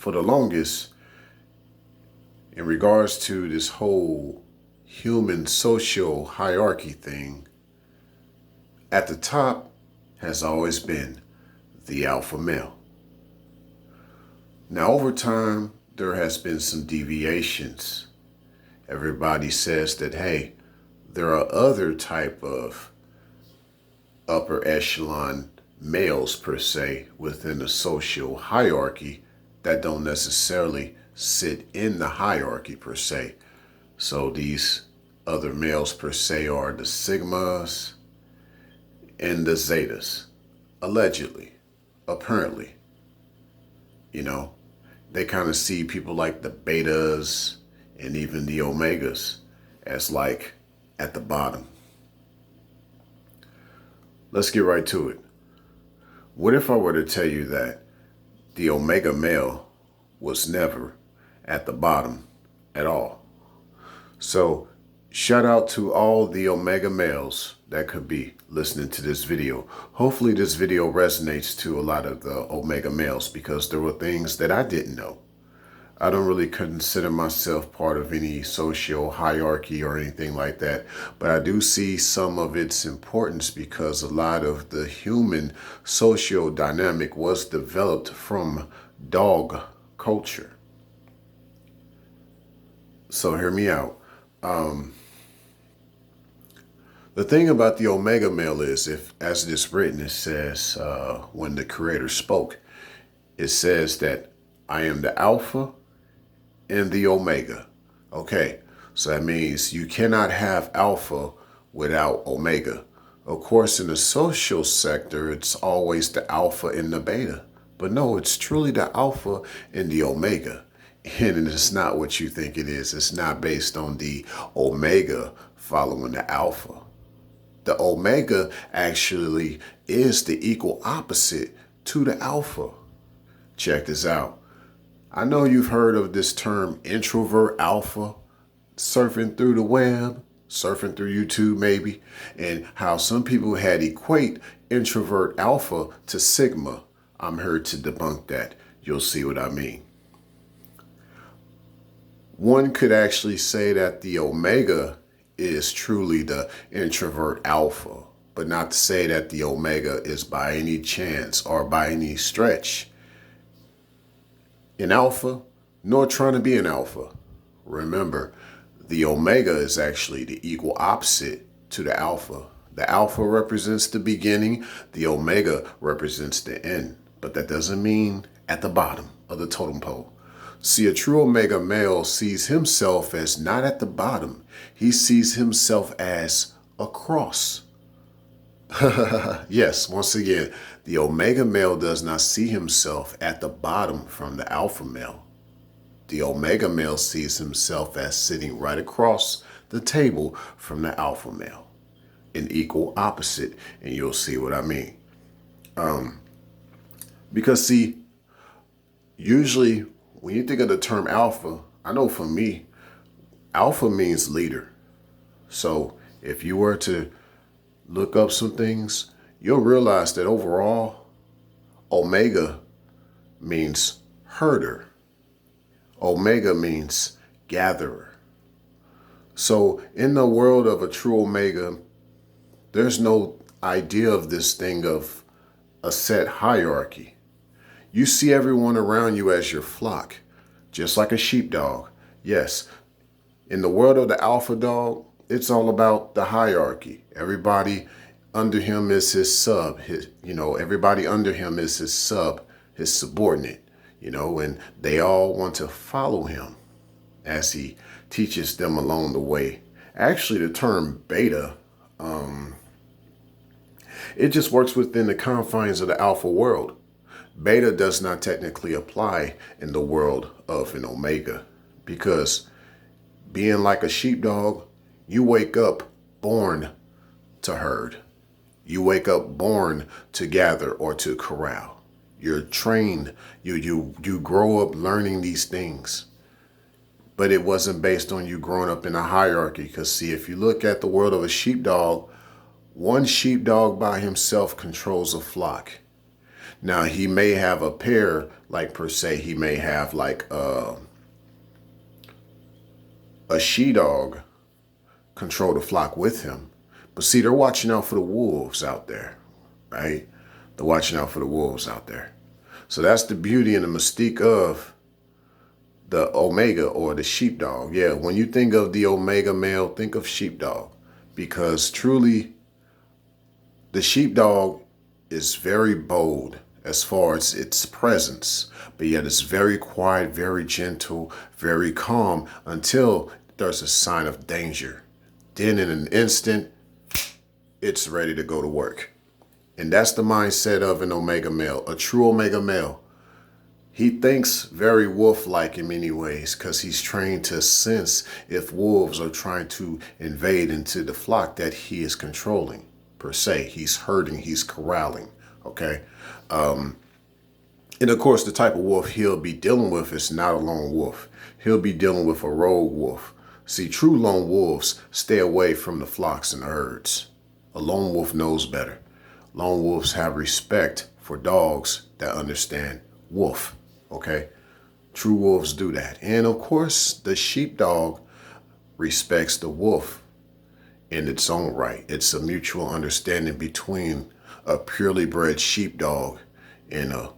for the longest, in regards to this whole human social hierarchy thing, at the top has always been the alpha male. Now, over time, there has been some deviations. Everybody says that, hey, there are other type of upper echelon males per se within the social hierarchy that don't necessarily sit in the hierarchy per se. So these other males per se are the sigmas and the zetas, allegedly, apparently. You know, they kind of see people like the betas and even the omegas as like at the bottom. Let's get right to it. What if I were to tell you that the omega male was never at the bottom at all? So shout out to all the omega males that could be listening to this video. Hopefully this video resonates to a lot of the omega males, because there were things that I didn't know. I don't really consider myself part of any social hierarchy or anything like that, but I do see some of its importance because a lot of the human social dynamic was developed from dog culture. So hear me out. The thing about the omega male is, if, as it is written, it says, when the creator spoke, it says that I am the alpha and the omega. Okay, so that means you cannot have alpha without omega. Of course, in the social sector, it's always the alpha and the beta. But no, it's truly the alpha and the omega. And it's not what you think it is. It's not based on the omega following the alpha. The omega actually is the equal opposite to the alpha. Check this out. I know you've heard of this term introvert alpha, surfing through the web, surfing through YouTube maybe, and how some people had equate introvert alpha to sigma. I'm here to debunk that. You'll see what I mean. One could actually say that the omega is truly the introvert alpha, but not to say that the omega is by any chance or by any stretch an alpha, nor trying to be an alpha. Remember, the omega is actually the equal opposite to the alpha. The alpha represents the beginning, the omega represents the end, but that doesn't mean at the bottom of the totem pole. See, a true omega male sees himself as not at the bottom. He sees himself as a cross. Yes, once again, the omega male does not see himself at the bottom from the alpha male. The omega male sees himself as sitting right across the table from the alpha male, an equal opposite, and you'll see what I mean. Because see, usually when you think of the term alpha, I know for me, alpha means leader. So if you were to look up some things, you'll realize that overall, omega means herder. Omega means gatherer. So in the world of a true omega, there's no idea of this thing of a set hierarchy. You see everyone around you as your flock, just like a sheepdog. Yes, in the world of the alpha dog, it's all about the hierarchy. Everybody under him is his sub. Everybody under him is his sub, his subordinate, and they all want to follow him as he teaches them along the way. Actually, the term beta, it just works within the confines of the alpha world. Beta does not technically apply in the world of an omega, because being like a sheepdog, you wake up born to herd. You wake up born to gather or to corral. You're trained. You grow up learning these things. But it wasn't based on you growing up in a hierarchy. Because see, if you look at the world of a sheepdog, one sheepdog by himself controls a flock. Now he may have a pair, like per se, he may have like a she-dog control the flock with him. But see, they're watching out for the wolves out there, right? They're watching out for the wolves out there. So that's the beauty and the mystique of the omega or the sheepdog. Yeah, when you think of the omega male, think of sheepdog, because truly the sheepdog is very bold as far as its presence, but yet it's very quiet, very gentle, very calm until there's a sign of danger. Then in an instant, it's ready to go to work. And that's the mindset of an omega male, a true omega male. He thinks very wolf-like in many ways because he's trained to sense if wolves are trying to invade into the flock that he is controlling, per se. He's herding, he's corralling, okay? And of course, the type of wolf he'll be dealing with is not a lone wolf. He'll be dealing with a rogue wolf. See, true lone wolves stay away from the flocks and the herds. A lone wolf knows better. Lone wolves have respect for dogs that understand wolf. Okay, true wolves do that. And of course, the sheepdog respects the wolf in its own right. It's a mutual understanding between a purely bred sheepdog and a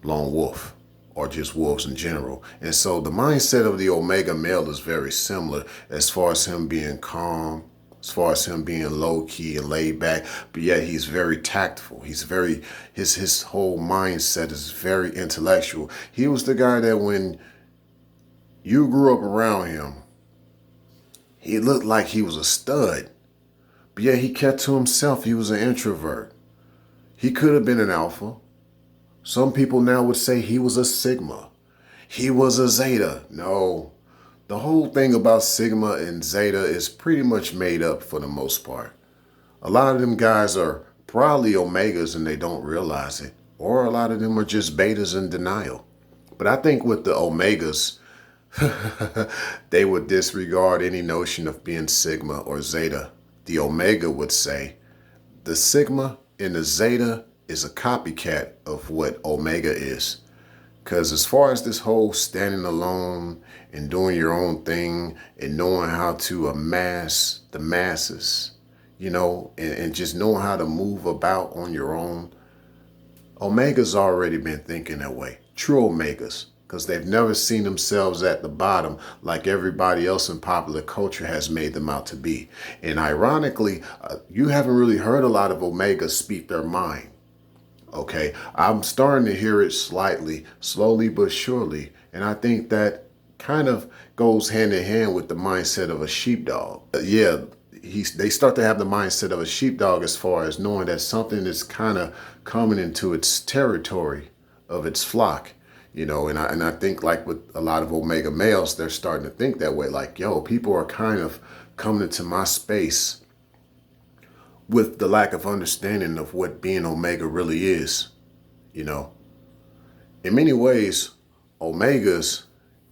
lone wolf, or just wolves in general. And so the mindset of the omega male is very similar as far as him being calm, as far as him being low key and laid back, but yet he's very tactful. He's very, his whole mindset is very intellectual. He was the guy that when you grew up around him, he looked like he was a stud, but yet he kept to himself. He was an introvert. He could have been an alpha. Some people now would say he was a sigma. He was a zeta. No. The whole thing about Sigma and Zeta is pretty much made up for the most part. A lot of them guys are probably Omegas and they don't realize it. Or a lot of them are just Betas in denial. But I think with the Omegas, they would disregard any notion of being Sigma or Zeta. The Omega would say the Sigma and the Zeta is a copycat of what Omega is. Because as far as this whole standing alone and doing your own thing and knowing how to amass the masses, you know, and just knowing how to move about on your own, Omega's already been thinking that way. True Omegas, because they've never seen themselves at the bottom like everybody else in popular culture has made them out to be. And ironically, you haven't really heard a lot of Omegas speak their mind. Okay, I'm starting to hear it slightly, slowly but surely. And I think that kind of goes hand in hand with the mindset of a sheepdog. They start to have the mindset of a sheepdog as far as knowing that something is kind of coming into its territory of its flock, you know. And I think like with a lot of omega males, they're starting to think that way. Like, yo, people are kind of coming into my space with the lack of understanding of what being omega really is, you know. In many ways, omegas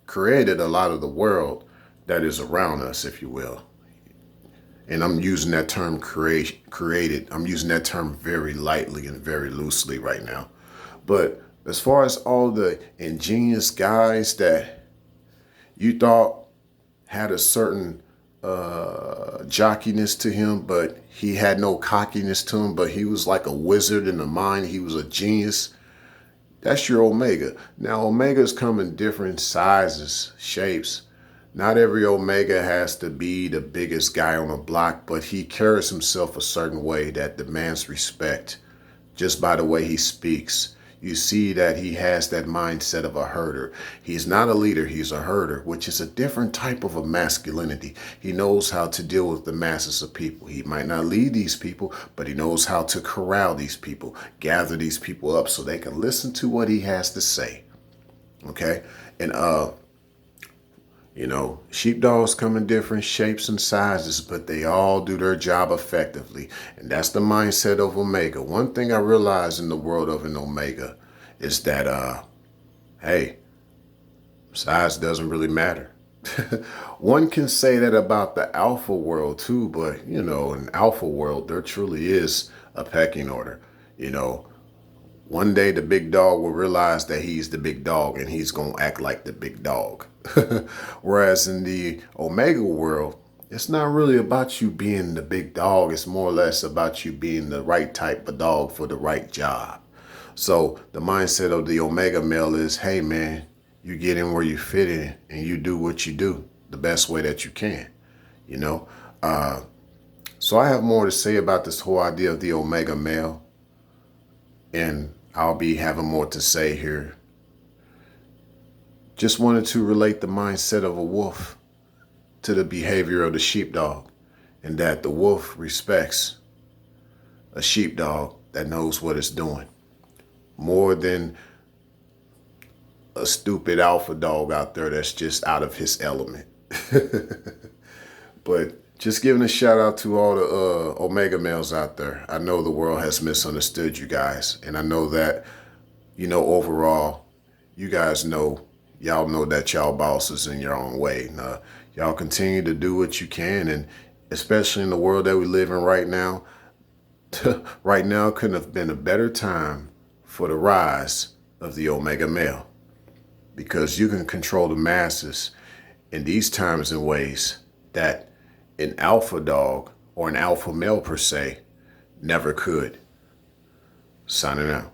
created a lot of the world that is around us, if you will. And I'm using that term created. I'm using that term very lightly and very loosely right now. But as far as all the ingenious guys that you thought had a certain jockiness to him, but he had no cockiness to him, but he was like a wizard in the mind. He was a genius. That's your omega. Now, omegas come in different sizes, shapes. Not every omega has to be the biggest guy on the block, but he carries himself a certain way that demands respect just by the way he speaks. You see that he has that mindset of a herder. He's not a leader, he's a herder, which is a different type of a masculinity. He knows how to deal with the masses of people. He might not lead these people, but he knows how to corral these people, gather these people up so they can listen to what he has to say. Okay? And you know, sheepdogs come in different shapes and sizes, but they all do their job effectively. And that's the mindset of Omega. One thing I realized in the world of an Omega is that, hey, size doesn't really matter. One can say that about the alpha world too, but, you know, in alpha world, there truly is a pecking order. You know, One day the big dog will realize that he's the big dog and he's going to act like the big dog. Whereas in the Omega world, it's not really about you being the big dog. It's more or less about you being the right type of dog for the right job. So the mindset of the Omega male is, hey man, you get in where you fit in and you do what you do the best way that you can, you know? So I have more to say about this whole idea of the Omega male, and I'll be having more to say here. Just wanted to relate the mindset of a wolf to the behavior of the sheepdog, and that the wolf respects a sheepdog that knows what it's doing more than a stupid alpha dog out there that's just out of his element. But just giving a shout out to all the Omega males out there. I know the world has misunderstood you guys, and I know that, overall, you guys y'all know that y'all bosses in your own way. And, y'all continue to do what you can, and especially in the world that we live in right now, right now couldn't have been a better time for the rise of the Omega male, because you can control the masses in these times in ways that an alpha dog or an alpha male per se never could. Signing out.